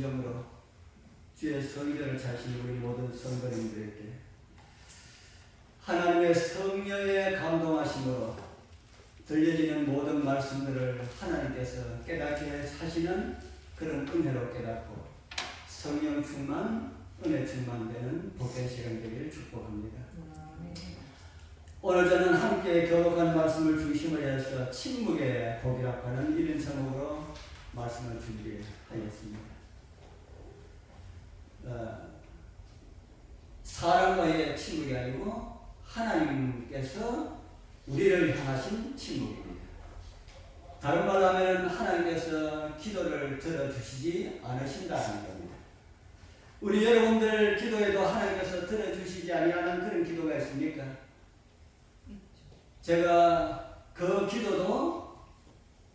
심정으로 주의 성전을 차신 우리 모든 성도님들에게 하나님의 성령의 감동하심으로 들려지는 모든 말씀들을 하나님께서 깨닫게 하시는 그런 은혜로 깨닫고 성령 충만, 은혜 충만되는 복된 시간 되기를 축복합니다. 오늘 저는 함께 교독한 말씀을 중심으로 해서 침묵의 복이라고 하는 이런 제목으로 말씀을 준비하였습니다. 사람과의 침묵이 아니고 하나님께서 우리를 향하신 침묵입니다. 다른 말로 하면 하나님께서 기도를 들어주시지 않으신다는 겁니다. 우리 여러분들 기도에도 하나님께서 들어주시지 아니하는 그런 기도가 있습니까? 제가 그 기도도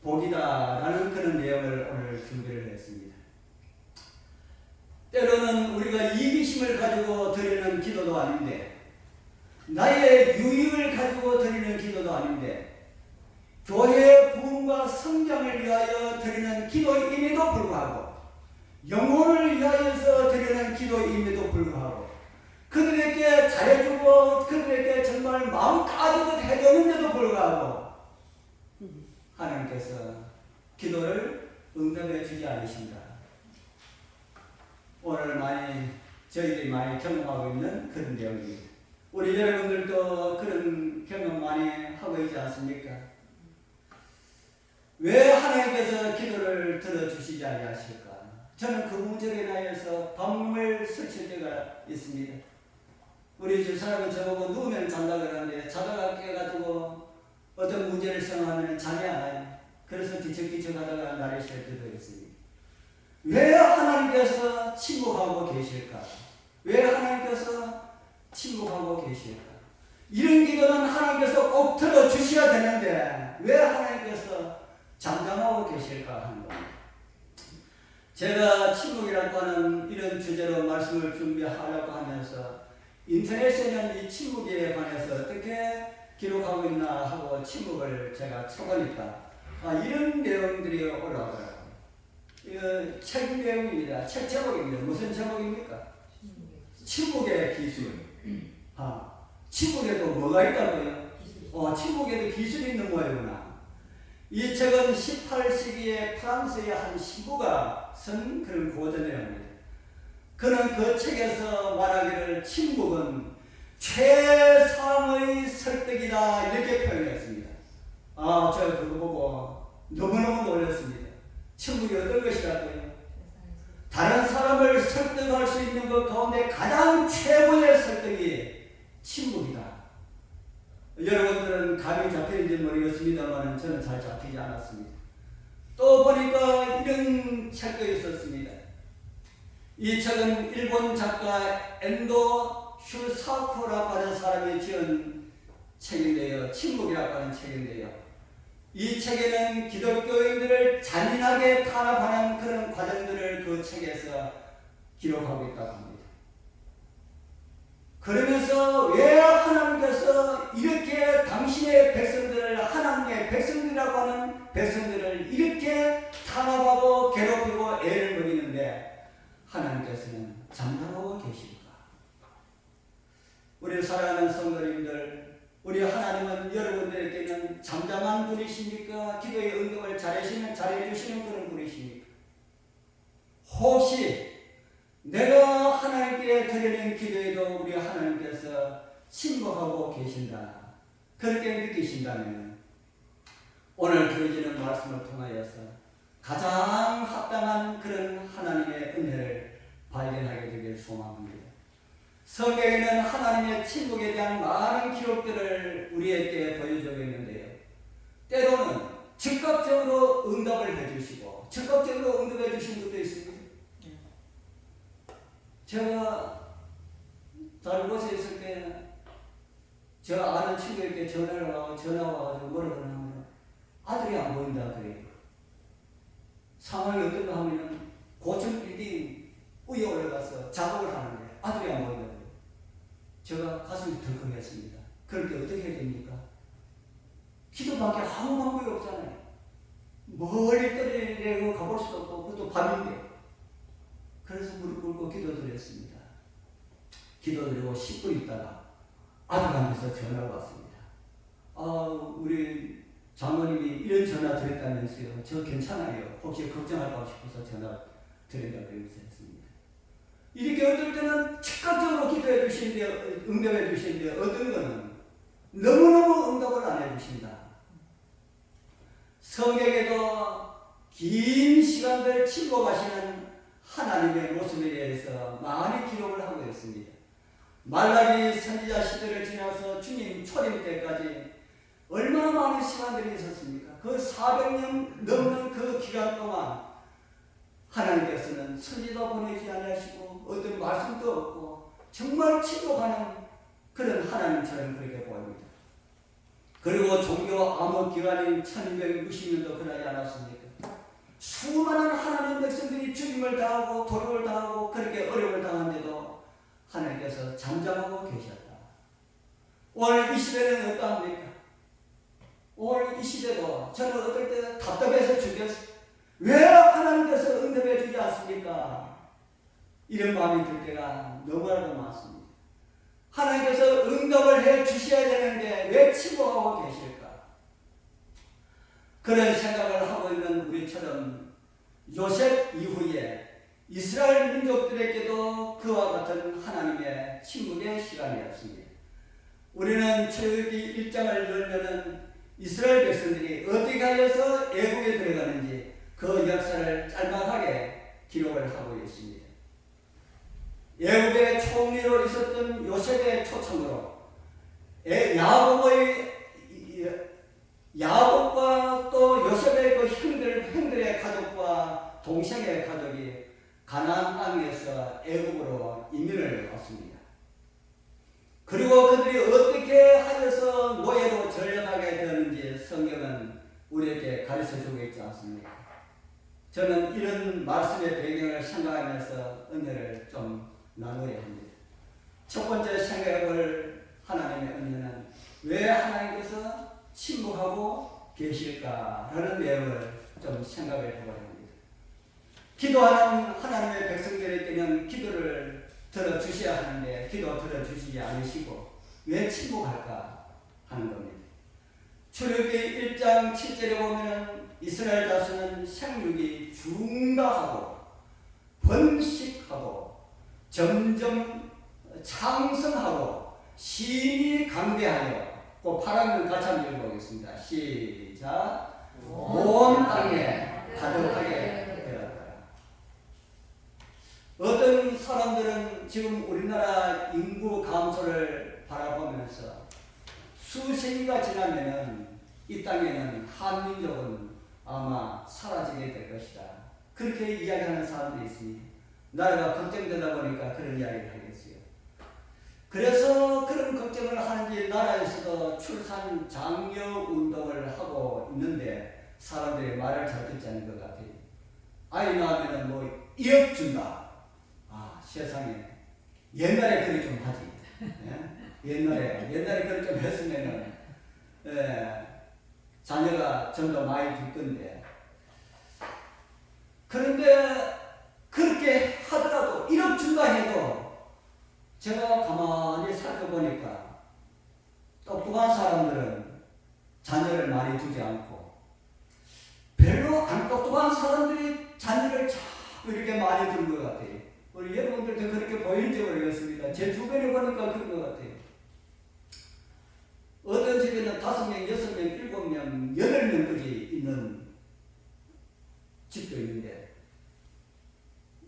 복이다라는 그런 내용을 오늘 준비를 했습니다. 때로는 우리가 이기심을 가지고 드리는 기도도 아닌데, 나의 유익을 가지고 드리는 기도도 아닌데, 교회의 부흥과 성장을 위하여 드리는 기도임에도 불구하고, 영혼을 위하여서 드리는 기도임에도 불구하고, 그들에게 잘해주고 그들에게 정말 마음 까지도 해주는데도 불구하고 하나님께서 기도를 응답해 주지 않으신다. 오늘 저희들이 많이 경험하고 있는 그런 내용입니다. 우리 여러분들도 그런 경험 많이 하고 있지 않습니까? 왜 하나님께서 기도를 들어주시지 않으실까? 저는 그 문제에 대해서 밤을 설칠 때가 있습니다. 우리 집사람은 저보고 누우면 잔다 그러는데 자다가 깨가지고 어떤 문제를 생각하면 잠이 안 와요. 그래서 뒤척뒤척 하다가 날이 쉴 때도 있습니다. 왜 하나님께서 침묵하고 계실까? 왜 하나님께서 침묵하고 계실까? 이런 기도는 하나님께서 꼭 들어주셔야 되는데 왜 하나님께서 잠잠하고 계실까 하는 겁니다. 제가 침묵이라고 하는 이런 주제로 말씀을 준비하려고 하면서 인터넷에는 이 침묵에 관해서 어떻게 기록하고 있나 하고 침묵을 제가 쳐보니까 이런 내용들이 올라오더라고요. 이거 책 내용입니다. 책 제목입니다. 무슨 제목입니까? 침묵의 기술. 침묵에도 뭐가 있다고요? 침묵에도 기술이 있는 모양이구나. 이 책은 18세기에 프랑스의 한 신부가 쓴 그런 고전이랍니다. 그는 그 책에서 말하기를 침묵은 최상의 설득이다 이렇게 표현했습니다. 제가 그거 보고 너무너무 놀랐습니다. 침묵이 어떤 것이라고요? 다른 사람을 설득할 수 있는 것 가운데 가장 최고의 설득이 침묵이다. 여러분들은 감이 잡히는지 모르겠습니다만 저는 잘 잡히지 않았습니다. 또 보니까 이런 책도 있었습니다. 이 책은 일본 작가 엔도 슈사쿠라고 하는 사람이 지은 책인데요. 침묵이라고 하는 책인데요. 이 책에는 기독교인들을 잔인하게 탄압하는 그런 과정들을 그 책에서 기록하고 있다고 합니다. 그러면서 왜 하나님께서 이렇게 당신의 백성들을, 하나님의 백성들이라고 하는 백성들을 이렇게 탄압하고 괴롭히고 애를 먹이는데 하나님께서는 잠잠하고 계실까? 우리 사랑하는 성도님들, 우리 하나님은 여러분들에게는 잠잠한 분이십니까? 기도의 응답을 잘해주시는 그런 분이십니까? 혹시 내가 하나님께 드리는 기도에도 우리 하나님께서 침묵하고 계신다, 그렇게 느끼신다면 오늘 드려지는 말씀을 통하여서 가장 합당한 그런 하나님의 은혜를 발견하게 되길 소망합니다. 성경에는 하나님의 침묵에 대한 많은 기록들을 우리에게 보여주고 있는데요. 때로는 즉각적으로 응답을 해주시고 즉각적으로 응답해 주신 것도 있습니다. 제가 다른 곳에 있을 때 저 아는 친구에게 전화가 와가지고 뭐라고 하냐면 아들이 안 보인다 그래요. 상황이 어떤가 하면 고층 빌딩 위에 올라가서 작업을 하는데 아들이 안 보인다 그래요. 제가 가슴이 덜컹했습니다. 그럴 때 어떻게 해야 됩니까? 기도밖에 아무 방법이 없잖아요. 멀리 떨어지려고 가볼 수도 없고 그것도 밤인데 그래서 무릎 꿇고 기도드렸습니다. 기도드리고 10분 있다가 아들한테서 전화가 왔습니다. 우리 장모님이 이런 전화 드렸다면서요. 저 괜찮아요. 혹시 걱정할까 싶어서 전화 드린다고 했습니다. 이렇게 어떨 때는 즉각적으로 기도해 주시는데, 응답해 주시는데, 어떤 거는 너무너무 응답을 안 해주신다. 성경에도 긴 시간들 침묵하시는 하나님의 모습에 대해서 많이 기록을 하고 있습니다. 말라기 선지자 시대를 지나서 주님 초림 때까지 얼마나 많은 시간들이 있었습니까? 그 400년 넘는 그 기간 동안 하나님께서는 선지도 보내지 아니하시고 어떤 말씀도 없고 정말 침묵하는 그런 하나님처럼 그렇게 보입니다. 그리고 종교 암흑 기간인 1260년도 그러지 않았습니까? 수많은 하나님 백성들이 죽임을 당하고 도륙을 당하고 그렇게 어려움을 당한데도 하나님께서 잠잠하고 계셨다. 오늘 이 시대는 어떠합니까? 오늘 이 시대도 저는 어떨 때 답답해서 죽겠어요. 왜 하나님께서 응답해 주지 않습니까? 이런 마음이 들 때가 너무나도 많습니다. 하나님께서 응답을 해 주셔야 되는데 왜 침묵하고 계실까? 그런 생각을 하고 있는 우리처럼 요셉 이후에 이스라엘 민족들에게도 그와 같은 하나님의 침묵의 시간이었습니다. 우리는 출애굽기 1장을 열면은 이스라엘 백성들이 어떻게 하여서 애국에 들어가는지 그 역사를 짤막하게 기록을 하고 있습니다. 애국의 총리로 있었던 요셉의 초청으로 야곱과 또 요셉의 그 형들의 가족과 동생의 가족이 가나안 땅에서 애국으로 이민을 왔습니다. 그리고 그들이 어떻게 하여서 노예로 전락하게 되었는지 성경은 우리에게 가르쳐주고 있지 않습니까? 저는 이런 말씀의 배경을 생각하면서 은혜를 좀 나누어야 합니다. 첫 번째 생각을 하나님의 은혜는 왜 하나님께서 침묵하고 계실까라는 내용을 좀 생각해 보아야 합니다. 기도하는 하나님의 백성들에게는 기도를 들어주셔야 하는데 기도 들어주시지 않으시고 왜 침묵할까 하는 겁니다. 출애굽기 1장 7절에 보면 이스라엘 자손은 생육이 중다하고 번식하고 점점 창성하고 심히 강대하여 그 파란을 같이 한번 읽어보겠습니다. 시작. 온 땅에 가득하게 되었다. 어떤 사람들은 지금 우리나라 인구 감소를 바라보면서 수세기가 지나면은 이 땅에는 한민족은 아마 사라지게 될 것이다. 그렇게 이야기하는 사람들이 있습니다. 나라가 걱정되다 보니까 그런 이야기를 하겠어요. 그래서 그런 걱정을 하는지 나라에서도 출산 장려 운동을 하고 있는데 사람들이 말을 잘 듣지 않는 것 같아요. 아이 낳으면 뭐 2억 준다. 세상에 옛날에 그리 좀 하지. 옛날에 그리 좀 했으면은 자녀가 좀 더 많이 줄 건데. 그런데 그렇게 하더라도 1억 준다 해도 제가 가만히 살펴보니까 똑똑한 사람들은 자녀를 많이 두지 않고 별로 안 똑똑한 사람들이 자녀를 자꾸 이렇게 많이 두는 것 같아요. 우리 여러분들도 그렇게 보이는지 모르겠습니다. 제 주변에 보니까 그런 것 같아요. 어떤 집에는 5명, 6명, 7명, 8명까지 있는 집도 있는데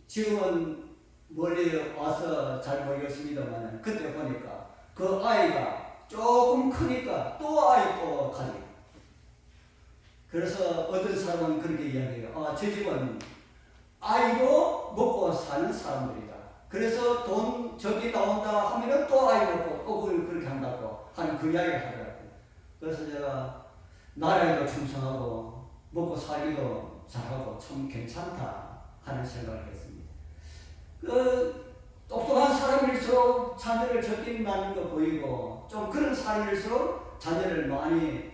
지금은 멀리 와서 잘 모르겠습니다만 그때 보니까 그 아이가 조금 크니까 또 아이 또 가지고 그래서 어떤 사람은 그렇게 이야기해요. 저 집은 아이로 먹고 사는 사람들이다. 그래서 돈 저기 나온다 하면은 또 아이 먹고 또 그렇게 한다고 하는 그 이야기를 하더라고요. 그래서 제가 나라에도 충성하고 먹고 살기도 잘하고 참 괜찮다 하는 생각을 했습니다. 똑똑한 사람일수록 자녀를 적게 낳는 거 보이고 좀 그런 사람일수록 자녀를 많이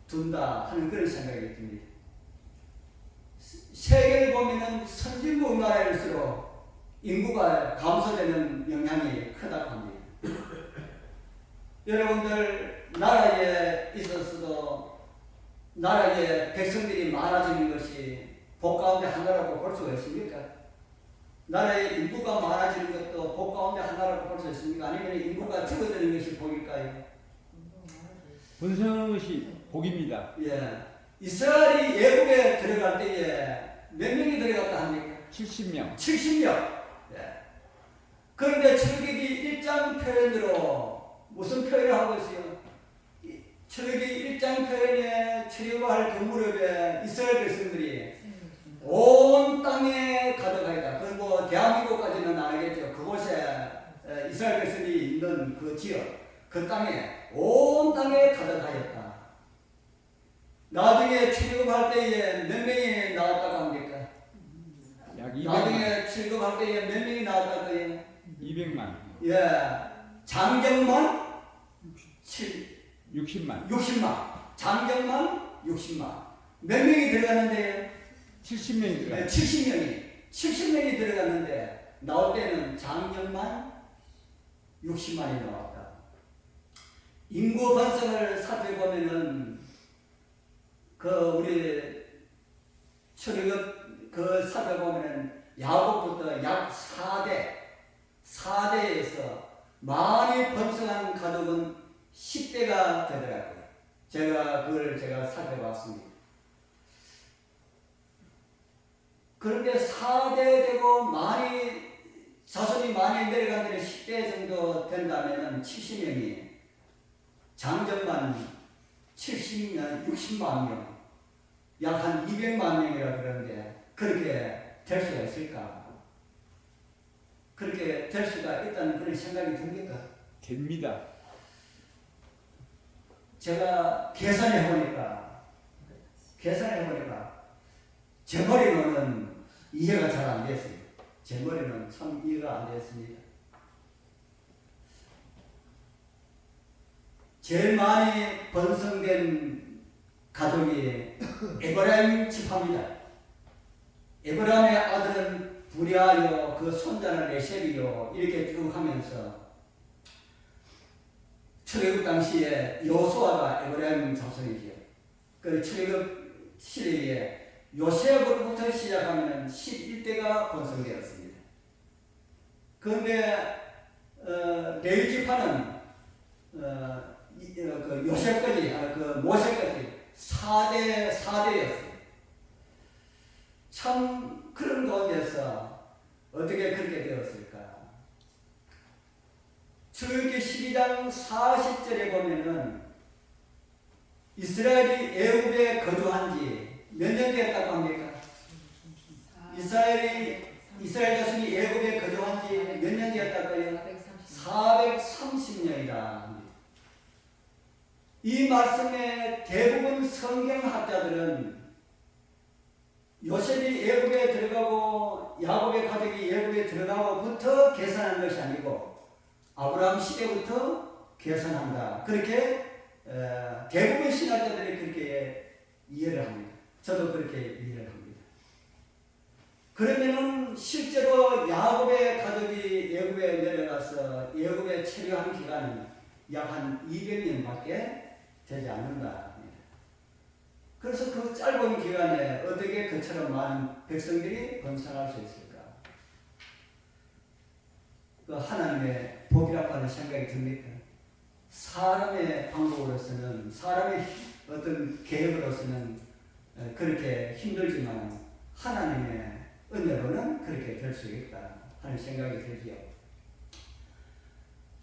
둔다 하는 그런 생각이 듭니다. 세계를 보면은 선진국 나라일수록 인구가 감소되는 영향이 크다고 합니다. 여러분들 나라에 있어서도 나라에 백성들이 많아지는 것이 복 가운데 하나라고 볼 수가 있습니까? 나라의 인구가 많아지는 것도 복 가운데 하나라고 볼 수 있습니까? 아니면 인구가 줄어드는 것이 복일까요? 번성하는 것이 복입니다. 예. 이스라엘이 애굽에 들어갈 때에 몇 명이 들어갔다 합니까? 70명. 70명. 예. 그런데 출애굽기 1장 표현으로 무슨 표현을 하고 있어요? 출애굽기 1장 표현에 출애굽할 그 무렵에 이스라엘 백성들이 온 땅에 가득하였다. 그건 뭐 대한민국까지는 아니겠죠. 그곳에 이스라엘 백성이 있는 그 지역, 그 땅에 온 땅에 가득하였다. 나중에 출애굽할 때에 몇 명이 나왔다고 합니까? 약 200만. 나중에 출애굽할 때에 몇 명이 나왔다고 해요? 200만. 예, 장정만 60만. 60만, 장정만 60만. 몇 명이 들어갔는데? 70명이 들어가. 70명이 들어갔는데 나올 때는 장정만 60만이 나왔다. 인구 번성을 살펴보면은 그 우리 출애굽 그 살펴보면은 야곱부터 약 4대에서 많이 번성한 가족은 10대가 되더라고요. 그걸 살펴봤습니다. 그런데 4대 되고 자손이 많이 내려간 데는 10대 정도 된다면 70명이 장정만 70년 60만 명, 약 한 200만 명이라 그러는데 그렇게 될 수가 있을까? 그렇게 될 수가 있다는 그런 생각이 듭니까? 됩니다. 제가 계산해 보니까 제 머리로는 이해가 잘 안 됐어요. 제 머리는 참 이해가 안 됐습니다. 제일 많이 번성된 가족이 에브라임 지파입니다. 에브라임의 아들은 부랴요, 그 손자는 레셈이요, 이렇게 쭉 하면서 출애굽 당시에 여호수아가 에브라임 자손이지요. 그 출애굽 시대에 요셉으로부터 시작하면 11대가 번성되었습니다. 그런데 레위 지파는 그 요셉까지, 그 모세까지 4대였어요. 참 그런 가운데서 어떻게 그렇게 되었을까? 출애굽기 12장 40절에 보면은 이스라엘이 애굽에 거주한 지 몇 년 되었다고 합니까? 이스라엘 자손이 애굽에 거주한 지 몇 년 되었다고요? 430년이다. 이 말씀에 대부분 성경학자들은 요셉이 애굽에 들어가고 야곱의 가족이 애굽에 들어가고부터 계산한 것이 아니고 아브라함 시대부터 계산한다. 그렇게 대부분 신학자들이 그렇게 이해를 합니다. 저도 그렇게 이해를 합니다. 그러면은 실제로 야곱의 가족이 애굽에 내려가서 애굽에 체류한 기간은 약 한 200년밖에 되지 않는다. 그래서 그 짧은 기간에 어떻게 그처럼 많은 백성들이 번성할 수 있을까? 그 하나님의 복이라고 하는 생각이 듭니까? 사람의 방법으로서는, 사람의 어떤 계획으로서는 그렇게 힘들지만 하나님의 은혜로는 그렇게 될 수 있다 하는 생각이 들지요.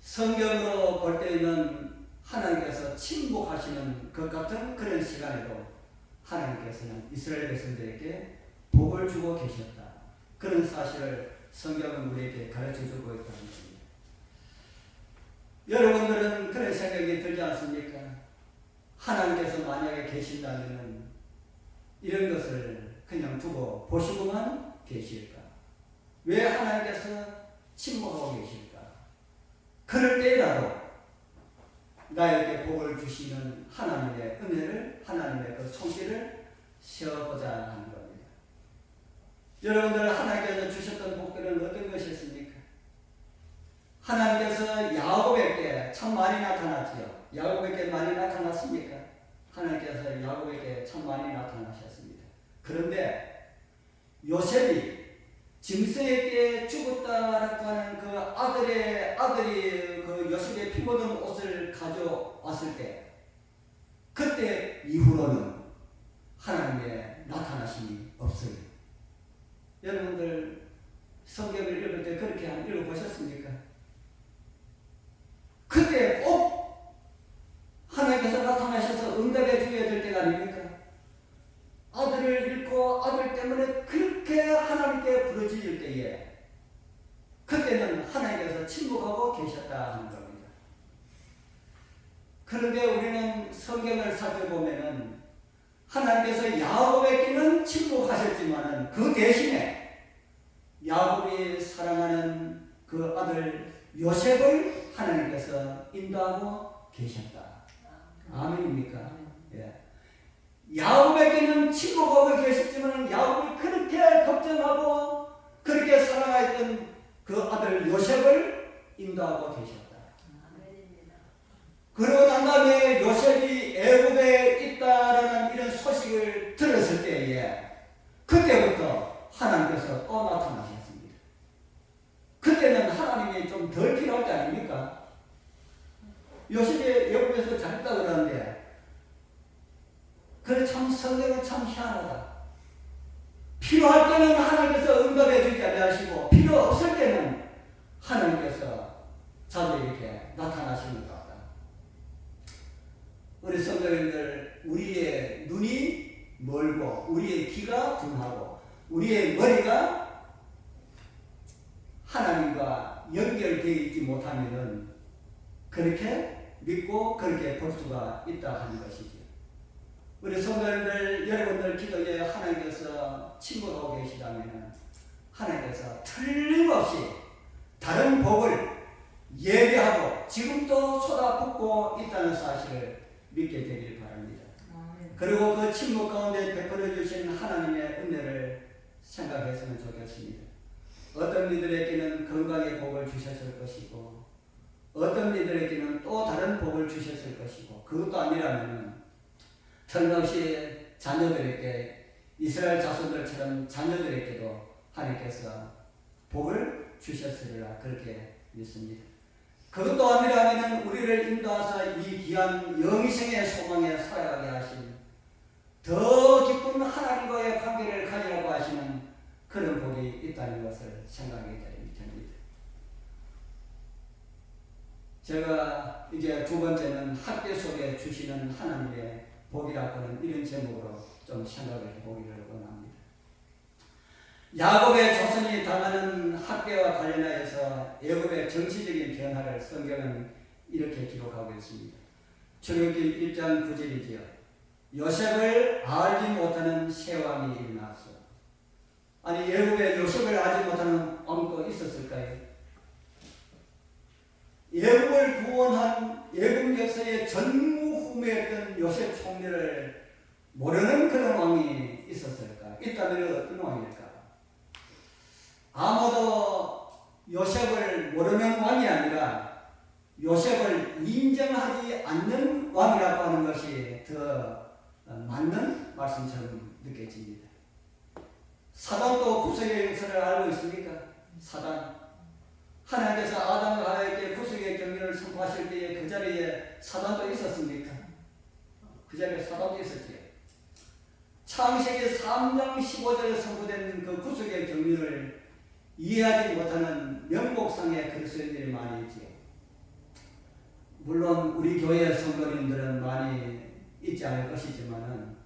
성경으로 볼 때는 하나님께서 침묵하시는 것 같은 그런 시간에도 하나님께서는 이스라엘 백성들에게 복을 주고 계셨다. 그런 사실을 성경은 우리에게 가르쳐주고 있다는 것입니다. 여러분들은 그런 생각이 들지 않습니까? 하나님께서 만약에 계신다면 이런 것을 그냥 두고 보시고만 계실까? 왜 하나님께서 침묵하고 계실까? 그럴 때라도 나에게 복을 주시는 하나님의 은혜를, 하나님의 그 손길을 쉬어보자 하는 겁니다. 여러분들 하나님께서 주셨던 복들은 어떤 것이 참 많이 나타났지요. 야곱에게 많이 나타났습니까? 하나님께서 야곱에게 참 많이 나타나셨습니다. 그런데 요셉이 짐승에게 죽었다라고 하는 그 아들이 그 요셉의 피 묻은 옷을 가져왔을 때, 그때 이후로는 하나님의 나타나심이 없어요. 여러분들 성경을 읽을 때 그렇게 한번 읽어보셨습니까? 그때 꼭 하나님께서 나타나셔서 응답해 주어야 될 때가 아닙니까? 아들을 잃고 아들 때문에 그렇게 하나님께 부르짖을 때에 그때는 하나님께서 침묵하고 계셨다 하는 겁니다. 그런데 우리는 성경을 살펴보면은 하나님께서 야곱에게는 침묵하셨지만은 그 대신에 야곱이 사랑하는 그 아들 요셉을 하나님께서 인도하고 계셨다. 아멘입니까? 예. 야곱에게는 침묵하고 계셨지만 야곱이 그렇게 걱정하고 그렇게 사랑했던 그 아들 요셉을 인도하고 계셨다. 그러고 난 다음에 요셉이 애굽에 있다라는 이런 소식을 들었을 때에 그때부터 하나님께서 또 나타나셨습니다. 그때는 하나님이 좀 덜 필요할 때 아닙니까? 요셉이 애굽에서 잘했다 그러는데, 그래 참 성경은 참 희한하다. 필요할 때는 하나님께서 응답해 주지 아니하시고 필요 없을 때는 하나님께서 자주 이렇게 나타나시는 것 같다. 우리 성도님들, 우리의 눈이 멀고 우리의 귀가 둔하고 우리의 머리가 하나님과 연결되어 있지 못하면은 그렇게 믿고 그렇게 볼 수가 있다 하는 것이죠. 우리 성도님들, 여러분들 기도에 하나님께서 침묵하고 계시다면 하나님께서 틀림없이 다른 복을 예배하고 지금도 쏟아붓고 있다는 사실을 믿게 되길 바랍니다. 그리고 그 침묵 가운데 베풀어 주신 하나님의 은혜를 생각했으면 좋겠습니다. 어떤 이들에게는 건강의 복을 주셨을 것이고 어떤 이들에게는 또 다른 복을 주셨을 것이고, 그것도 아니라면 틀림없이 자녀들에게, 이스라엘 자손들처럼 자녀들에게도 하나님께서 복을 주셨으리라 그렇게 믿습니다. 그것도 아니라면 우리를 인도하사 이 귀한 영생의 소망에 살아가게 하신 더 깊은 하나님과의 관계를 가지라고 하시는 그런 복이 있다는 것을 생각하게 됩니다. 제가 이제 두 번째는 학계 속에 주시는 하나님의 복이라고 하는 이런 제목으로 좀 생각을 해보기를 원합니다. 야곱의 자손이 당하는 학대와 관련하여서 애굽의 정치적인 변화를 성경은 이렇게 기록하고 있습니다. 출애굽기 1장 9절이지요. 요셉을 알지 못하는 새 왕이 일어났어. 아니, 애굽에 요셉을 알지 못하는 왕도 있었을까요? 애굽을 구원한 애굽 역사의 전무후무했던 요셉 총리를 모르는 그런 왕이 있었을까? 있다면 어떤 왕일까? 아마도 요셉을 모르는 왕이 아니라 요셉을 인정하지 않는 왕이라고 하는 것이 더 맞는 말씀처럼 느껴집니다. 사단도 구속의 역사를 알고 있습니까? 사단. 하나님께서 아담과 하와에게 구속의 경륜을 선포하실 때에 그 자리에 사단도 있었습니까? 그 자리에 사단도 있었지요. 창세기 3장 15절에 선포된 그 구속의 경륜을 이해하지 못하는 명목상의 그리스도인들이 많이 있지요. 물론 우리 교회 성도님들은 많이 있지 않을 것이지만은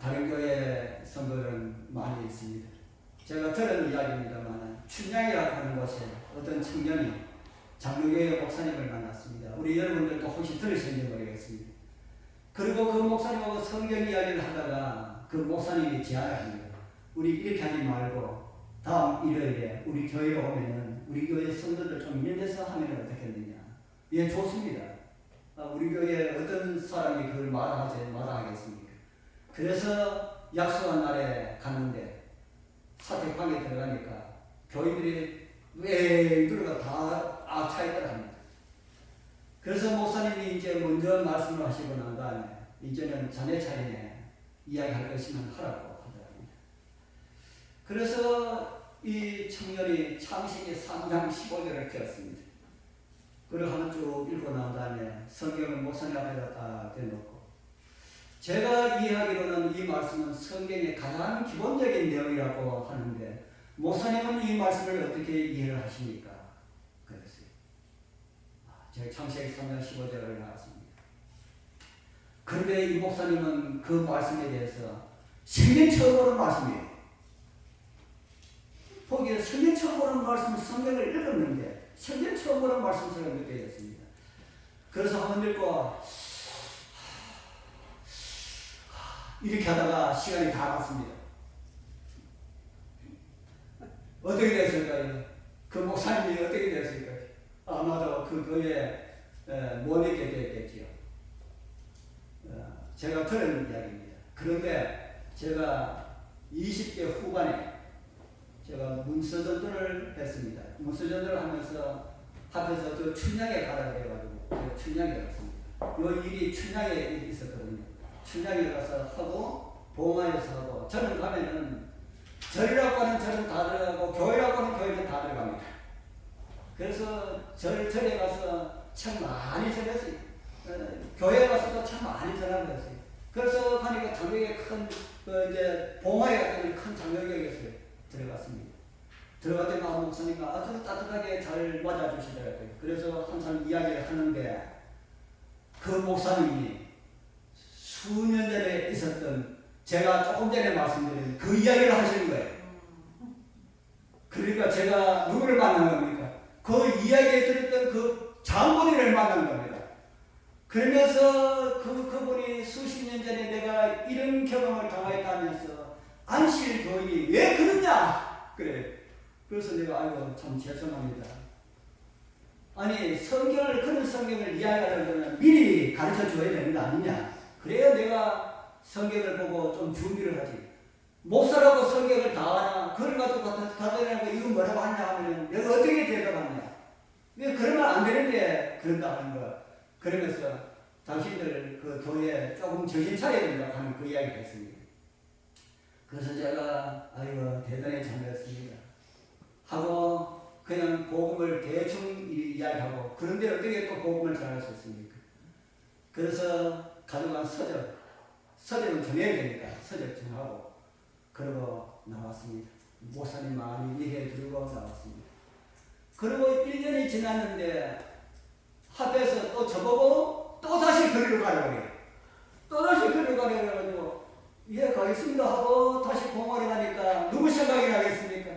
다른 교회 성도들은 많이 있습니다. 제가 들은 이야기입니다만 춘향이라고 하는 곳에 어떤 청년이 장로교회 목사님을 만났습니다. 우리 여러분들도 혹시 들으셨는지 모르겠습니다. 그리고 그 목사님하고 성경 이야기를 하다가 그 목사님이 제안을 합니다. 우리 이렇게 하지 말고 다음 일요일에 우리 교회에 오면은 우리 교회 성도들 좀 면대서 하면 어떻겠느냐. 예, 좋습니다. 우리 교회에 어떤 사람이 그걸 마다하겠습니까? 그래서 약속한 날에 갔는데 사택방에 들어가니까 교인들이 왜 들어가 다 차 있더라 합니다. 그래서 목사님이 이제 먼저 말씀을 하시고 난 다음에 이제는 자네 차례에 이야기할 것이면 하라고 하더랍니다. 그래서 이 청년이 창세기 3장 15절을 펴었습니다. 그리고 한번 쭉 읽고 난 다음에 성경을 목사님 앞에다 딱 대놓고 제가 이해하기로는 이 말씀은 성경의 가장 기본적인 내용이라고 하는데 목사님은 이 말씀을 어떻게 이해를 하십니까? 그랬어요. 제가 창세기 3장 15절을 나왔습니다. 그런데 이 목사님은 그 말씀에 대해서 생전 처음 보는 말씀이에요. 보기에 생전 처음 보는 말씀을 성경을 읽었는데 생전 처음 보는 말씀처럼 느껴졌습니다. 그래서 한번 읽고 이렇게 하다가 시간이 다 갔습니다. 어떻게 됐을까요? 그 목사님이 어떻게 됐을까요? 아마도 그 교회에 못 있게 됐겠지요. 제가 들은 이야기입니다. 그런데 제가 20대 후반에 제가 문서전도를 했습니다. 문서전도를 하면서 앞에서 저 춘향에 가라 그래가지고 제가 춘향에 갔습니다. 요 일이 춘향에 있었거든요. 춘향에 가서 하고 봉화에서 하고 저는 가면은 절이라고 하는 절은 다 들어가고 교회라고 하는 교회는 다 들어갑니다. 그래서 절에 가서 참 많이 전했어요. 교회 가서도 참 많이 전하고 그래서 가니까 장벽에 큰 이제 봉화에 갔더니 큰 장벽이었어요. 들어갔습니다. 들어갈 때마다 목사님이 아주 따뜻하게 잘 맞아주시더라고요. 그래서 항상 이야기를 하는데 그 목사님이 수년 전에 있었던 제가 조금 전에 말씀드린 그 이야기를 하시는 거예요. 그러니까 제가 누구를 만난 겁니까? 그 이야기에 들었던 그 장본인을 만난 겁니다. 그러면서 그분이 수십 년 전에 내가 이런 경험을 당했다면서 안실 교인이 왜 그러냐? 그래. 그래서 내가 아이고 참 죄송합니다. 아니 성경을 그런 성경을 이야기하려면 미리 가르쳐 줘야 되는 거 아니냐? 그래야 내가 성경을 보고 좀 준비를 하지. 목사라고 성경을 다 하나 그걸 가지고 가져내고 이거 뭐라고 하냐 하면 내가 어떻게 대답하냐? 왜 그러면 안 되는데 그런다 하는 거. 그러면서 당신들 그 교회에 조금 정신 차려야 된다고 하는 그 이야기를 했습니다. 그래서 제가 아이고 대단히 잘했습니다. 하고 그냥 복음을 대충 이야기하고 그런데 어떻게 또 복음을 전할 수 있습니까? 그래서 가져간 서적은 전해야 되니까 서적 전하고 그러고 나왔습니다. 목사님 많이 이해 들고 나왔습니다. 그리고 1년이 지났는데 합해서 또 저보고 또 다시 거리로 가려고 해요. 또 다시 거리로 가려고 해가지고 예 가겠습니다 하고 다시 공원에 가니까 누구 생각이 나겠습니까?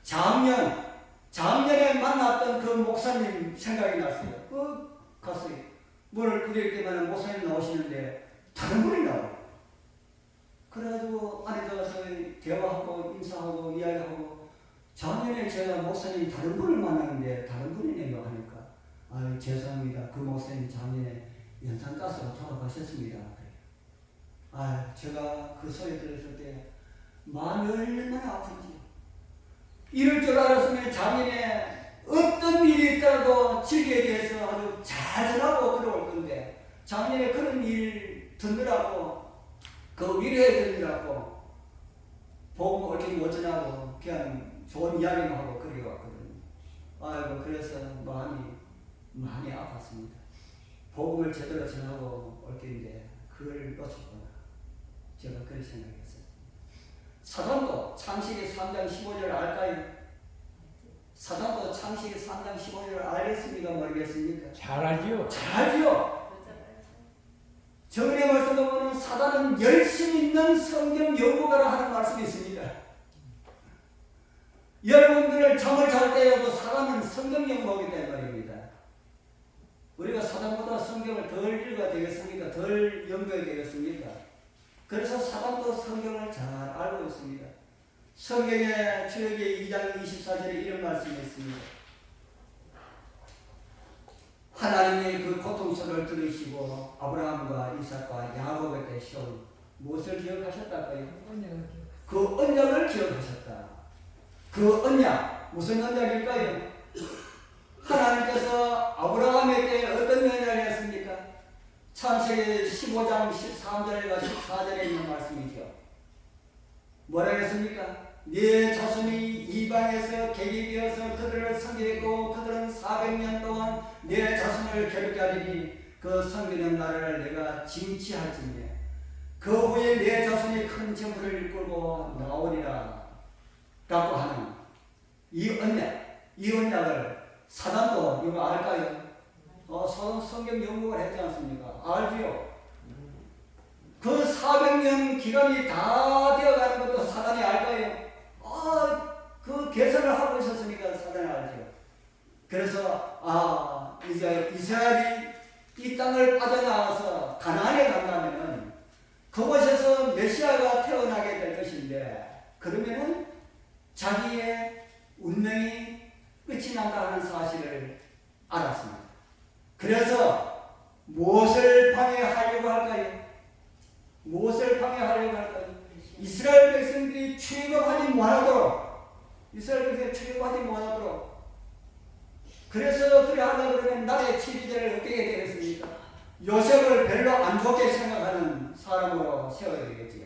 작년에 만났던 그 목사님 생각이 났어요. 갔어요. 문을 두드릴 때마다 목사님 나오시는데 다른 분이 나와요. 그래가지고 안에 들어가서 대화하고 인사하고 이야기하고 작년에 제가 목사님 다른 분을 만났는데 다른 분이네요 하니까 아유 죄송합니다. 그 목사님 작년에 연산가스로 돌아가셨습니다. 아유 제가 그 소리 들었을 때 마음이 얼마나 아픈지 이럴 줄 알았으면 작년에 어떤 일이 있더라도 질기에 대해서 아주 잘 전하고 들어올 건데 작년에 그런 일 듣느라고 그 위로해 드리라고 보고 옳게 못 전하고 그냥 좋은 이야기만 하고 그래 왔거든요. 아이고 그래서 많이 아팠습니다. 복음을 제대로 전하고 올 텐데 그걸 놓쳤구나. 제가 그렇게 생각했어요. 사단도 창세기 3장 15절 알까요? 사단도 창세기 3장 15절 알겠습니까? 모르겠습니까? 잘 알지요. 잘 알지요. 정은의 말씀을 보면 사단은 열심 있는 성경 연구가라 하는 말씀이 있습니다. 여러분들을 잠을 잘 때여도 사단은 성경 연구하기 때문에 말입니다. 우리가 사단보다 성경을 덜 읽어야 되겠습니까? 덜 연구해야 되겠습니까? 그래서 사단도 성경을 잘 알고 있습니다. 성경에 출애굽기 2장 24절에 이런 말씀이 있습니다. 하나님이 그 고통소리를 들으시고 아브라함과 이삭과 야곱에게 시온 무엇을 기억하셨다고요? 그 언약을 기억하셨다. 그 언약 무슨 언약일까요? 하나님께서 아브라함에게 어떤 창세기 15장 13절과 14절에 있는 말씀이죠. 뭐라 했습니까? 네 자손이 이방에서 객이 되어서 그들을 섬기고 그들은 400년 동안 네 자손을 괴롭게 하리니 그 섬기는 나라를 내가 징치할지니 그 후에 네 자손이 큰 재물을 이끌고 나오리라 라고 하는 이 언약을 사단도 이거 알까요? 성경 연구를 했지 않습니까? 알지요? 그 400년 기간이 다 되어가는 것도 사단이 알까요? 그 계산을 하고 있었으니까 사단이 알죠. 그래서 이제 이스라엘이 이 땅을 빠져나와서 가나안에 간다면은 그곳에서 메시아가 태어나게 될 것인데 그러면은 자기의 운명이 끝이 난다 하는 사실을 알았습니다. 그래서 무엇을 방해하려고 할까요? 무엇을 방해하려고 할까요? 이스라엘 백성들이 출애굽하지 못하도록 그래서 그래 하려고 그러면 나라의 치리제를 어떻게 되겠습니까? 요셉을 별로 안 좋게 생각하는 사람으로 세워야 되겠지요.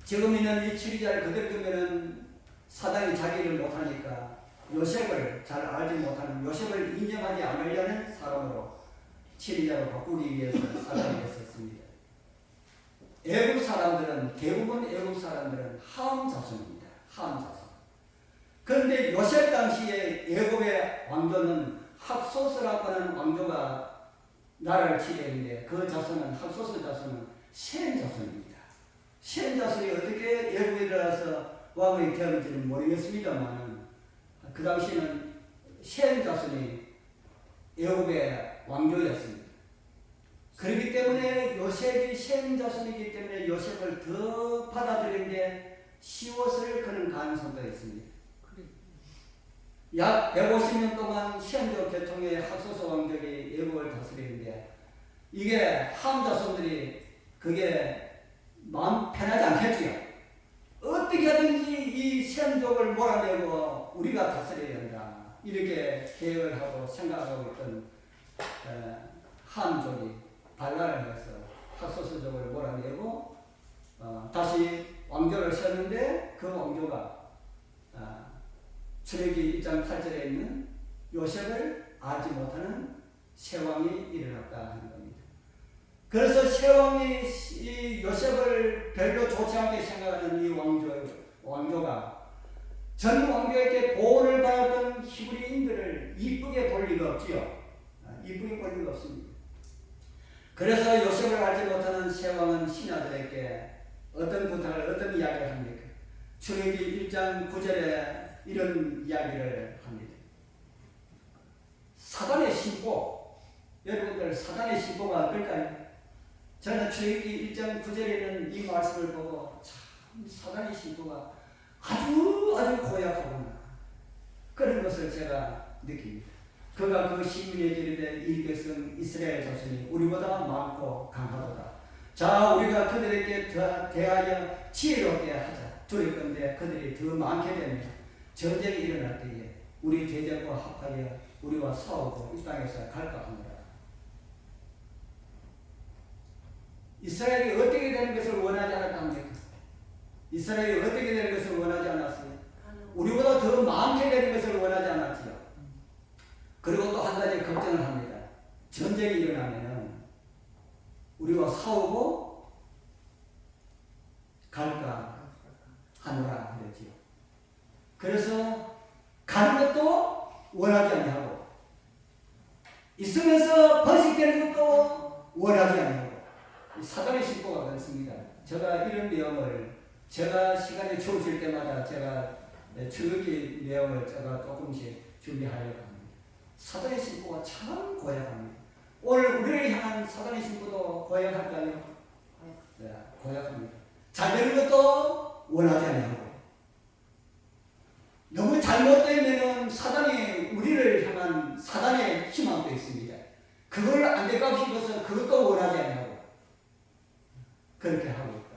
지금 있는 이 치리자를 그대로 두면은 사단이 자기를 못하니까 요셉을 잘 알지 못하는 요셉을 인정하지 않으려는 사람으로 치리자로 바꾸기 위해서 사단이 했었습니다. 애굽 사람들은 대부분 애굽 사람들은 함 자손입니다. 함 자손. 그런데 요셉 당시에 애굽의 왕조는 학소스라고 하는 왕조가 나라를 치려는데 그 자손은 학소스 자손은 셈 자손입니다. 셈 자손이 어떻게 애굽에 들어가서 왕이 되었는지는 모르겠습니다만 그 당시에는 셈 자손이 애굽의 왕조였습니다. 그렇기 때문에 요셉이 셈 자손이기 때문에 요셉을 더 받아들이는데 쉬웠을 그런 가능성도 있습니다. 약 150년 동안 셈조 계통의 학소스 왕족이 애굽을 다스리는데 이게 함 자손들이 그게 마음 편하지 않겠지요. 어떻게 하든지 이 셈족을 몰아내고 우리가 다스려야 된다. 이렇게 계획을 하고 생각하고 있던 함족이 반란을 해서 학소스족을 몰아내고 다시 왕조를 세웠는데 그 왕조가 출애굽기 1장 8절에 있는 요셉을 알지 못하는 세왕이 일어났다 하는 겁니다. 그래서 세왕이 이 요셉을 별로 좋지 않게 생각하는 이 왕조가 전 왕조에게 보호를 받았던 히브리인들을 이쁘게 볼 리가 없지요. 이쁘게 볼 리가 없습니다. 그래서 요셉을 알지 못하는 세왕은 신하들에게 어떤 부탁을, 어떤 이야기를 합니까? 출애굽기 1장 9절에 이런 이야기를 합니다. 사단의 신보, 여러분들 사단의 신보가 어떨까요? 저는 출애굽기 1장 9절에 있는 이 말씀을 보고 참 사단의 신보가 아주 고약하구나 그런 것을 제가 느낍니다. 그가 그 시민의 길에 이 백성 이스라엘 자손이 우리보다 많고 강하도다. 자, 우리가 그들에게 대하여 지혜롭게 하자. 두렵건대 그들이 더 많게 되면 전쟁이 일어날 때에 우리 대적과 합하여 우리와 싸우고 이 땅에서 갈까 합니다. 이스라엘이 어떻게 되는 것을 원하지 않았다 합니까? 이스라엘이 어떻게 되는 것을 원하지 않았어요? 우리보다 더 많게 되는 것을 원하지 않았지요. 그리고 또 한 가지 걱정을 합니다. 전쟁이 일어나면은 우리와 싸우고 갈까 하노라 그랬지요. 그래서 가는 것도 원하지 아니하고 있으면서 번식되는 것도 원하지 아니하고 사단의 신보가 그렇습니다. 제가 이런 내용을 제가 시간이 주어질 때마다 제가 출애굽기 내용을 제가 조금씩 준비하려고 합니다. 사단의 신보가 참 고약합니다. 오늘 우리를 향한 사단의 신보도 고약할까요? 네, 고약합니다. 잘 되는 것도 원하지 아니하고 너무 잘못되면 사단이 우리를 향한 사단의 희망도 있습니다. 그걸 안될까 싶어서 그것도 원하지 않냐고 그렇게 하고 있다.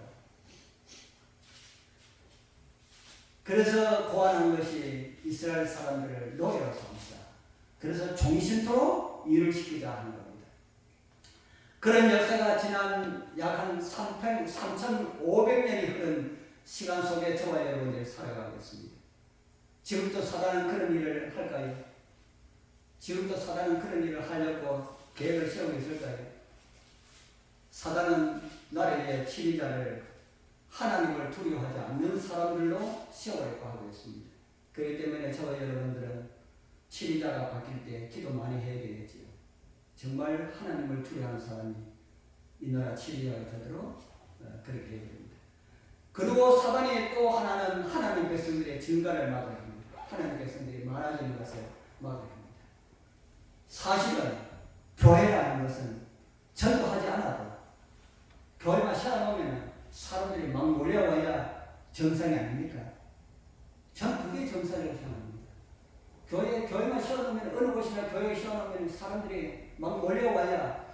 그래서 고안한 것이 이스라엘 사람들을 노예로 삼자. 그래서 종신토록 일을 시키자 하는 겁니다. 그런 역사가 지난 약 한 3,500년이 흐른 시간 속에 저와 여러분들이 살아가고 있습니다. 지금도 사단은 그런 일을 할까요? 지금도 사단은 그런 일을 하려고 계획을 세우고 있을까요? 사단은 나라의 치리자를 하나님을 두려워하지 않는 사람들로 세우려고 하고 있습니다. 그렇기 때문에 저와 여러분들은 치리자가 바뀔 때 기도 많이 해야 되겠지요. 정말 하나님을 두려워하는 사람이 이 나라 치리자가 되도록 그렇게 해야 됩니다. 그리고 사단이 또 하나는 하나님 백성들의 증가를 막아야 합니다. 하나님 백성들이 많아지는 것을 막아야 합니다. 사실은 교회라는 것은 전도하지 않아도 교회만 세워놓으면 사람들이 막 몰려와야 정상이 아닙니까? 전 그게 정상이라고 생각합니다. 교회만 세워놓으면 어느 곳이나 교회에 세워놓으면 사람들이 막 몰려와야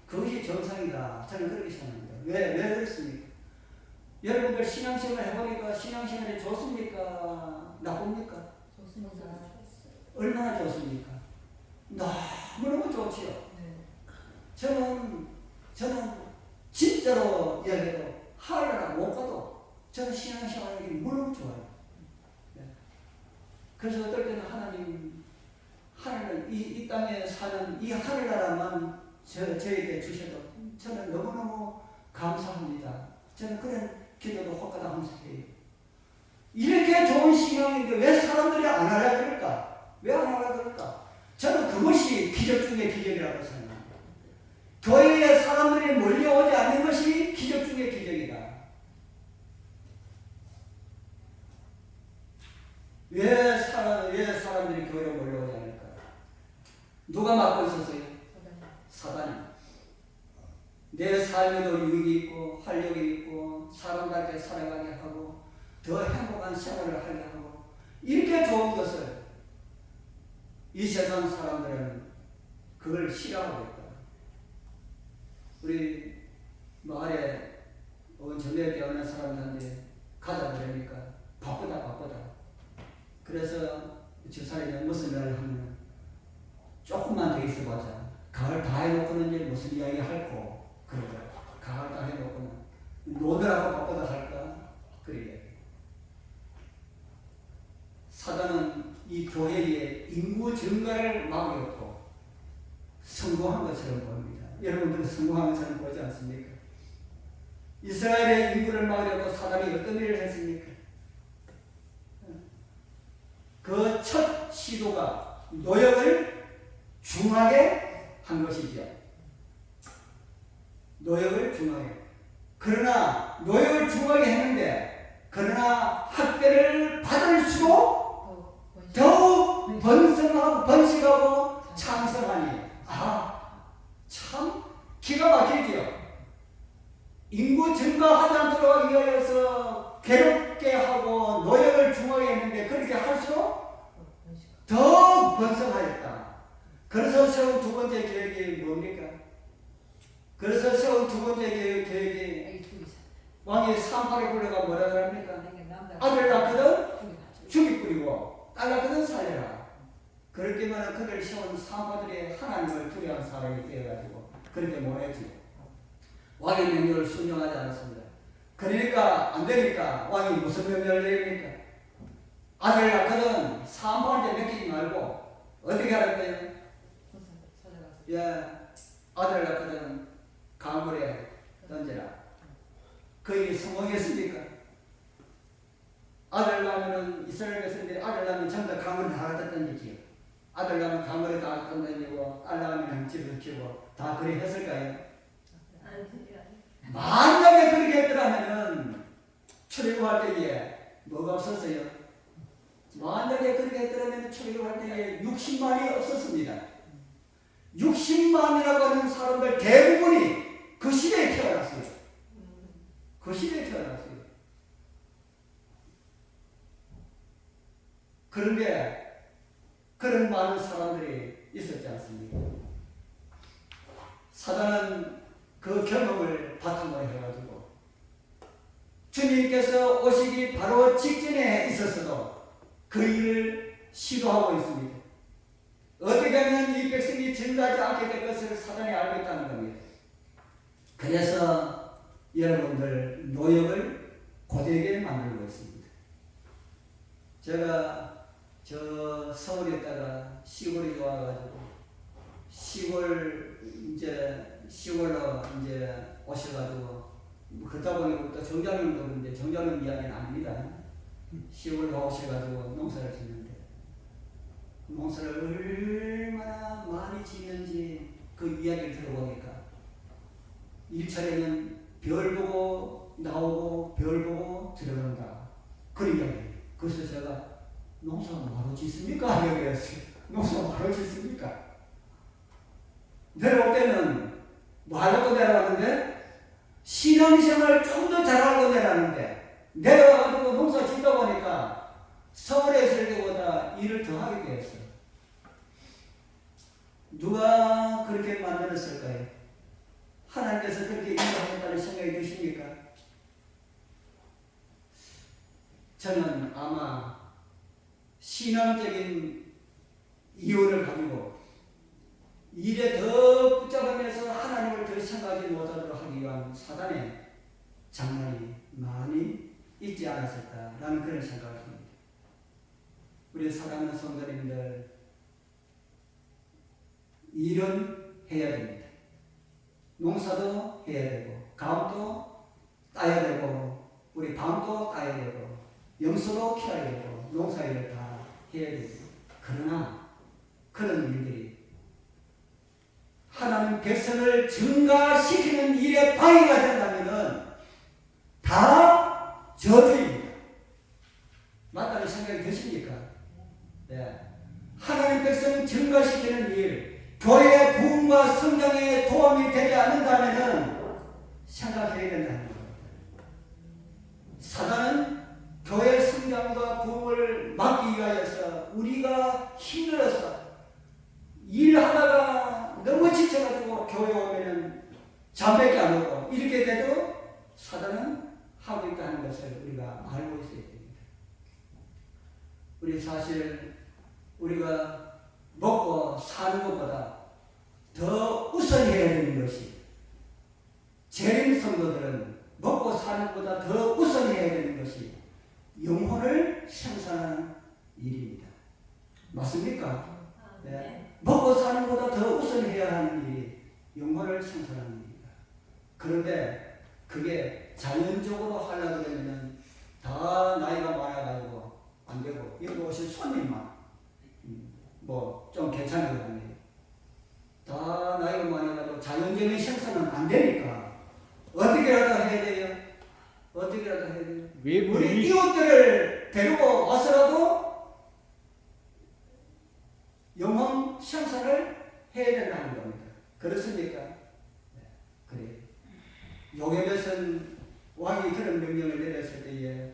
그것이 정상이다. 저는 그렇게 생각합니다. 왜 그렇습니까? 여러분들 신앙생활 해보니까 신앙생활이 좋습니까? 나쁩니까? 좋습니다. 얼마나 좋습니까? 너무너무 좋지요. 네. 저는 진짜로 이야기해도 하늘나라 못 가도 저는 신앙생활이 너무 좋아요. 네. 그래서 어떨 때는 하나님은 이 땅에 사는 이 하늘나라만 저에게 주셔도 저는 너무너무 감사합니다. 저는 그런 기도도 혹가다 하면서 해요. 이렇게 좋은 신앙인데 왜 사람들이 안 하려 그럴까? 왜 안 하려 그럴까? 저는 그것이 기적 중의 기적이라고 생각합니다. 교회에 사람들이 몰려오지 않는 것이 기적 중의 기적이다. 왜 사람들이 교회에 몰려오지 않을까? 누가 막고 있었어요? 사단이. 내 삶에도 유익이 있고 활력이 있고 사람답게 살아가게 하고 더 행복한 생활을 하게 하고 이렇게 좋은 것을 이 세상 사람들은 그걸 싫어하고 있다. 우리 마을에 전에 태어난 사람들한테 가자 그러니까 바쁘다. 그래서 집사람이 무슨 말을 하면 조금만 더 있어보자. 가을 다 해놓고는 이제 무슨 이야기 할고 그러죠. 가을 다 해놓고는 노느라고 바쁘다 할까? 그래. 사단은 이 교회의 인구 증가를 막으려고 성공한 것처럼 보입니다. 여러분들은 성공한 것처럼 보지 않습니까? 이스라엘의 인구를 막으려고 사단이 어떤 일을 했습니까? 그 첫 시도가 노역을 중하게 한 것이죠. 노역을 중하게. 그러나 노역을 중하게 했는데 그러나 학대를 받을수록 더욱 번식하고 창성하니 참 기가 막히지요. 인구 증가하지 않도록 하기 위해서 괴롭게 하고 노역을 중하게 했는데 그렇게 할수록 더 번성하였다. 그래서 세운 두 번째 계획이 뭡니까? 그래서 세운 두 번째 계획이 왕이 산파를 불러가 뭐라 그럽니까? 아들 낳거든 죽이 뿌리고 딸 낳거든 살려라. 그렇게만 그들 세운 산파들이 하나님을 두려워하는 사람이 되어가지고 그렇게 모였지. 왕의 명령을 순종하지 않았습니다. 그러니까 안 되니까 왕이 무슨 명령을 내립니까? 아들 낳거든 산파한테 맡기지 말고 어떻게 하랬대요? 예, 아들 낳거든 강물에 던져라. 그 일이 성공했습니까? 아들 낳으면 이스라엘 백성들이 아들 낳으면 전부 다 강물에 다 갖다 던지지요. 아들 낳으면 강물에 다 갖다 던지고 딸 낳으면 집을 키우고 다 그리 했을까요? 만약에 그렇게 했더라면 출애굽할 때에 뭐가 없었어요? 만약에 그렇게 했더라면 출애굽할 때에 60만이 없었습니다. 60만이라고 하는 사람들 대부분이 그 시대에 태어났어요. 그 시대에 태어났어요. 그런데 그런 많은 사람들이 있었지 않습니까? 사단은 그 경험을 바탕으로 해가지고 주님께서 오시기 바로 직전에 있었어도 그 일을 시도하고 있습니다. 어떻게 하면 이 백성이 증가하지 않게 될 것을 사단이 알고 있다는 겁니다. 그래서 여러분들 노역을 고되게 만들고 있습니다. 제가 저 서울에 있다가 시골에 와가지고 시골로 이제 오셔가지고 그러다 보니까 또 정장님도 그런데 정장님 이야기는 아닙니다. 시골로 오셔가지고 농사를 짓는데 농사를 얼마나 많이 짓는지 그 이야기를 들어보니까 일차례는 별 보고 나오고 별 보고 들어간다. 그런 이야기예요. 그래서 제가 농사 뭐하러 짓습니까? 하려고 했어요. 농사 뭐하러 짓습니까? 내려올 때는 뭐 하려고 내려왔는데 신앙생활 좀 더 잘하려고 내려왔는데 내려와가지고 농사 짓다 보니까 서울에 있을 때보다 일을 더 하게 되었어요. 누가 그렇게 만들었을까요? 하나님께서 그렇게 인도하셨다는 생각이 드십니까? 저는 아마 신앙적인 이유를 가지고 일에 더 붙잡으면서 하나님을 더 생각하지 못하도록 하기 위한 사단의 장난이 많이 있지 않았을까라는 그런 생각을 합니다. 우리 사랑하는 성도님들, 일은 해야 됩니다. 농사도 해야 되고 감도 따야 되고 우리 밤도 따야 되고 염소도 키워야 되고 농사일을 다 해야 되고 그러나 그런 일들이 하나님 백성을 증가시키는 일에 방해가 된다면 다 저주입니다. 맞다는 생각이 드십니까? 네. 하나님 백성 증가시키는 일, 교회의 부흥과 성장에 도움이 되지 않는다면 생각해야 된다는 겁니다. 사단은 교회 성장과 부흥을 막기 위하여서 우리가 힘들어서 일하다가 너무 지쳐가지고 교회 오면은 잠밖에 안 오고 이렇게 돼도 사단은 하고 있다는 것을 우리가 알고 있어야 됩니다. 우리 사실 우리가 먹고 사는 것보다 더 우선해야 되는 것이 재림 성도들은 먹고 사는 것보다 더 우선해야 되는 것이 영혼을 생산하는 일입니다. 맞습니까? 네. 먹고 사는 것보다 더 우선해야 하는 일이 영혼을 생산하는 일입니다. 그런데 그게 자연적으로 하려고 그러면 다 나이가 많아가지고 안 되고 여기 오신 손님만 뭐 좀 괜찮은 것 같네요. 다 나이가 많아가지고 자연적인 생산은 안 되니까 어떻게라도 해야 돼요? 어떻게라도 해야 돼요? 우리 이웃들을 데리고 와서라도 영혼 생산을 해야 된다는 겁니다. 그렇습니까? 네, 그래요. 요괴벳은 왕이 그런 명령을 내렸을 때에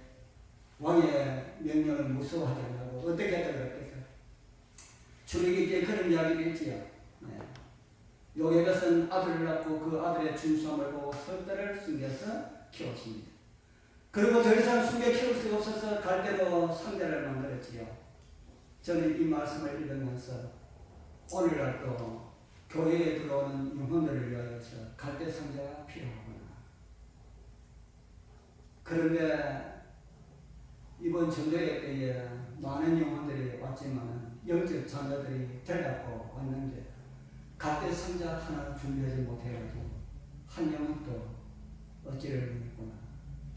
왕의 명령을 무서워하지 않고 어떻게 했다고 그랬을까? 출애굽기 때 그런 이야기를 했지요. 네. 요괴벳은 아들을 낳고 그 아들의 준수함을 보고 석 달을 숨겨서 키웠습니다. 그리고 더 이상 숨겨 키울 수 없어서 갈대로 상대를 만들었지요. 저는 이 말씀을 읽으면서 오늘날 또 교회에 들어오는 영혼들을 위하여서 갈대 상자가 필요하구나. 그런데 이번 전도회 때에 많은 영혼들이 왔지만 영적 자녀들이 데려갖고 왔는데 갈대 상자 하나 준비하지 못해가지고 한 영혼 또 어찌를 했구나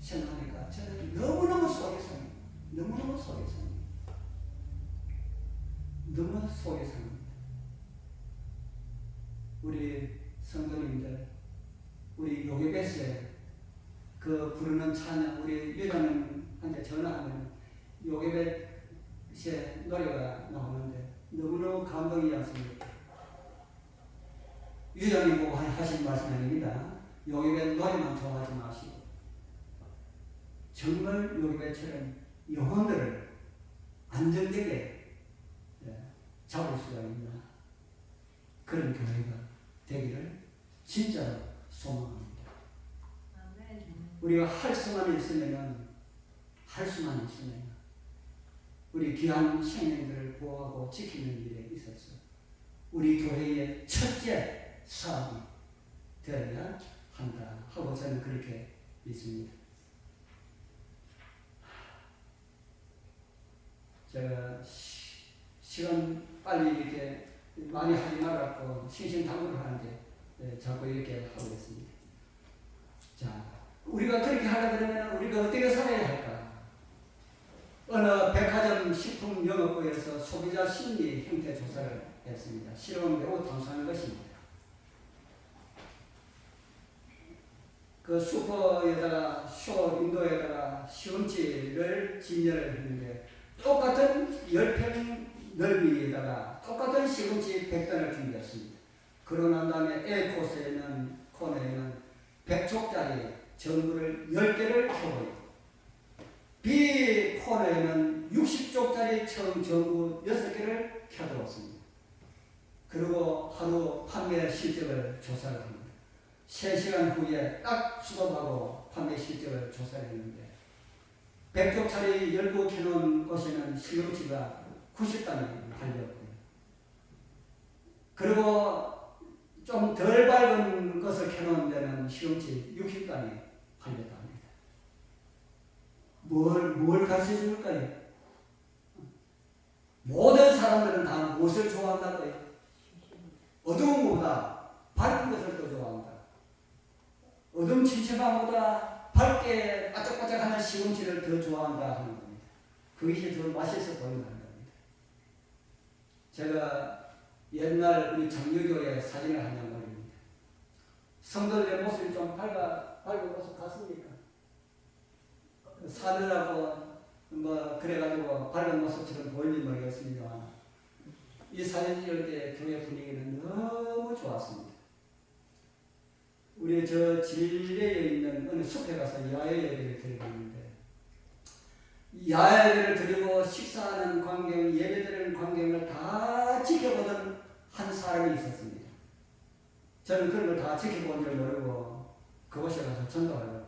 생각하니까 저는 너무너무 속이 상합니다. 너무너무 속이 상합니다. 너무 속이 상합니다. 우리 성도님들, 우리 요괴벳에 그 부르는 찬양, 우리 유장님한테 전화하면 요괴벳의 노래가 나오는데 너무너무 감동이 않습니까? 유장님 보고 하신 말씀 아닙니다. 요괴벳 노래만 좋아하지 마시고 정말 요괴벳처럼 영혼들을 안정되게 잡을 수가 있나 그런 교회가 되기를 진짜 소망합니다. 우리가 할 수만 있으면 우리 귀한 생명들을 보호하고 지키는 일에 있어서 우리 교회의 첫째 사업이 되어야 한다 하고 저는 그렇게 믿습니다. 제가 시간 빨리 이렇게 많이 하지 말았고 신신당부를 하는데 자꾸 이렇게 하고 있습니다. 자, 우리가 그렇게 하려면 우리가 어떻게 살아야 할까? 어느 백화점 식품 영업부에서 소비자 심리 형태 조사를 했습니다. 실험은 매우 단순한 것입니다. 그 슈퍼에다가 인도에다가 시금치를 진열을 했는데 똑같은 10평 넓이에다가 똑같은 시금치 100단을 준비했습니다. 그러고 난 다음에 A 코너에는 100촉짜리 전구를 10개를 켜고 있고 B 코너에는 60촉짜리 전구 6개를 켜두었습니다. 그리고 하루 판매 실적을 조사를 합니다. 3시간 후에 딱 수급하고 판매 실적을 조사를 했는데 100촉짜리 열고 켜놓은 곳에는 시금치가 90단이 팔렸고요. 그리고 좀 덜 밝은 것을 켜놓은 데는 시금치 60단이 팔렸다 합니다. 뭘 가르쳐 줄까요? 모든 사람들은 다 무엇을 좋아한다고요? 어두운 것보다 밝은 것을 더 좋아한다. 어둠침침함보다 밝게 바짝바짝하는 시금치를 더 좋아한다 하는 겁니다. 그것이 더 맛있어 보인다는 겁니다. 제가 옛날 우리 장유교회 사진을 한 장 올립니다. 성도들의 모습이 좀 밝고 같습니까? 사느라고 그래가지고 밝은 모습처럼 보일지 모르겠습니다만 이 사진 찍을 때 교회 분위기는 너무 좋았습니다. 우리 저 진례에 있는 어느 숲에 가서 야외 예배를 드리는데 야외 예배를 드리고 식사하는 광경, 예배 드리는 광경을 다 지켜보던 한 사람이 있었습니다. 저는 그런 걸 다 지켜본 줄 모르고 그곳에 가서 전도하려고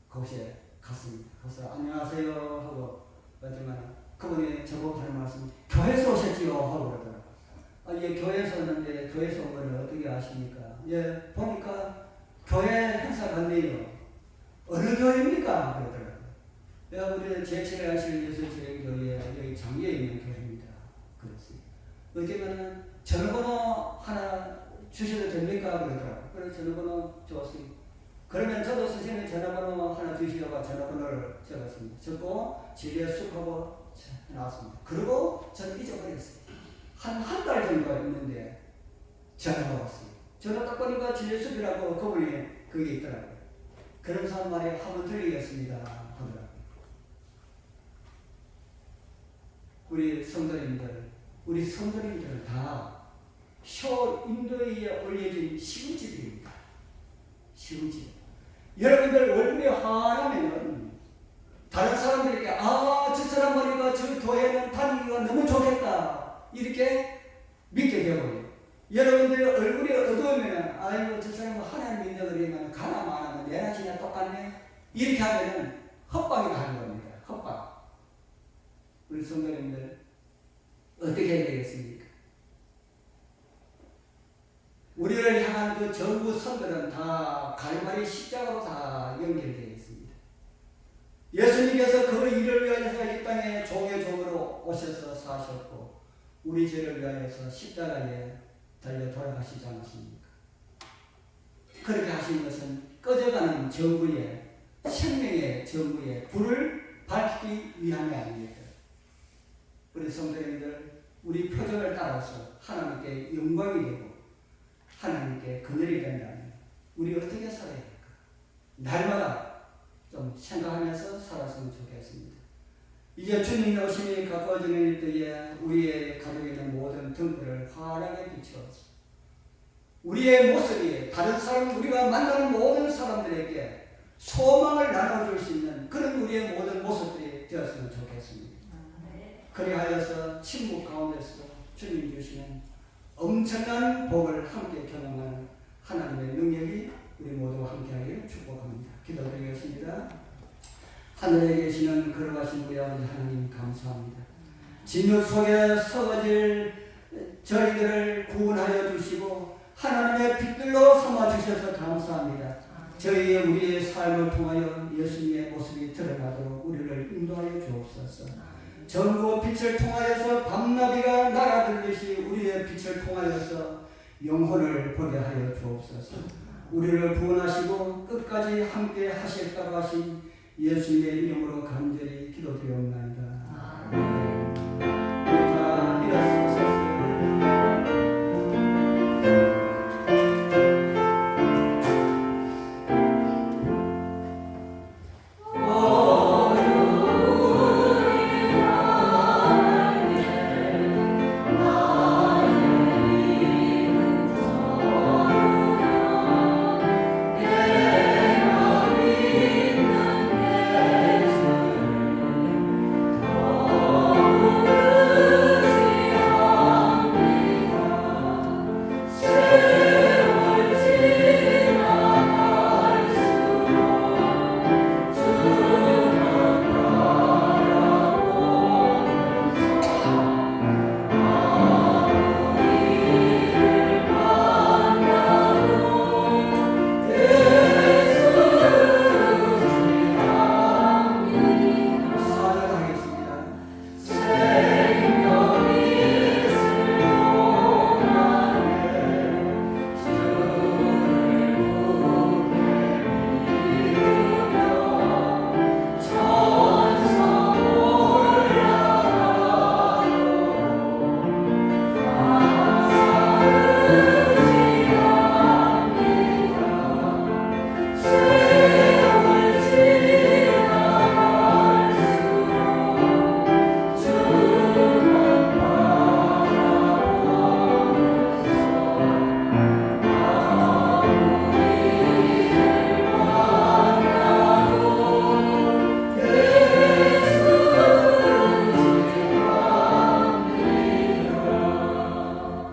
그곳에 갔습니다. 가서 안녕하세요 하고 그랬더니 그분이 저보고 하는 말씀, 교회에서 오셨지요 하고 그러더라고요. 예, 교회에서 왔는데 교회에서 온 걸 어떻게 아십니까? 예, 보니까 교회 행사 갔네요. 어느 교회입니까? 그러더라고요. 우리 제7회 하시는 예수교회 여기 장위에 있는 교회입니다. 그랬습니다. 어쩌면은 전화번호 하나 주셔도 됩니까? 그러더라고요. 그래서 전화번호 줬습니다. 그러면 저도 선생님 전화번호 하나 주시려고 전화번호를 적었습니다. 적고 진리에 쑥하고 나왔습니다. 그리고 저는 잊어버렸어요. 한 달 정도 있는데 전화가 왔어요. 전화 딱 보니까 진리의 숲이라고 그분이 그게 있더라고요. 그런 사람 말에 한번 들리겠습니다 하더라고요. 우리 성도님들은 다 쇼 인도에 올려진 시금치들입니다. 시금치. 여러분들 얼굴이 환하면은 다른 사람들에게 저 사람 보니까 저 교회는 다니기가 너무 좋겠다 이렇게 믿게 되고요. 여러분들 얼굴이 어두우면 아이고 저 사람은 하나님 믿는 그러면 가나 마나 내나 지나 똑같네 이렇게 하면은 헛방이 가는 겁니다. 헛방. 우리 성도님들 어떻게 해야 되겠습니까? 우리를 향한 그 전부 선들은 다 갈바리 십자가로 다 연결되어 있습니다. 예수님께서 그 일을 위하여서 이 땅에 종의 종으로 오셔서 사셨고 우리 죄를 위하여서 십자가에 달려 돌아가시지 않았습니까? 그렇게 하신 것은 꺼져가는 정부의 생명의 정부의 불을 밝히기 위함이 아닙니까? 우리 성도님들 우리 표정을 따라서 하나님께 영광이 되고 하나님께 그늘이 된다면 우리 어떻게 살아야 할까? 날마다 좀 생각하면서 살았으면 좋겠습니다. 이제 주님 오심이 가까워지는 때에 우리의 가족에 있는 모든 등불을 환하게 비추어서 우리의 모습이 다른 사람 우리가 만나는 모든 사람들에게 소망을 나눠줄 수 있는 그런 우리의 모든 모습들이 되었으면 좋겠습니다. 그리하여서 침묵 가운데서 주님 주시는 엄청난 복을 함께 경험하는 하나님의 능력이 우리 모두 함께하기를 축복합니다. 기도드리겠습니다. 하늘에 계시는 걸어가신 우리 아버지 하나님 감사합니다. 진흙 속에 썩어질 저희들을 구원하여 주시고 하나님의 빛들로 삼아주셔서 감사합니다. 저희의 우리의 삶을 통하여 예수님의 모습이 드러나도록 우리를 인도하여 주옵소서. 전구 빛을 통하여서 밤나비가 날아들듯이 우리의 빛을 통하여서 영혼을 보게 하여 주옵소서. 우리를 구원하시고 끝까지 함께 하셨다고 하신 예수님의 이름으로 간절히 기도드리옵나이다.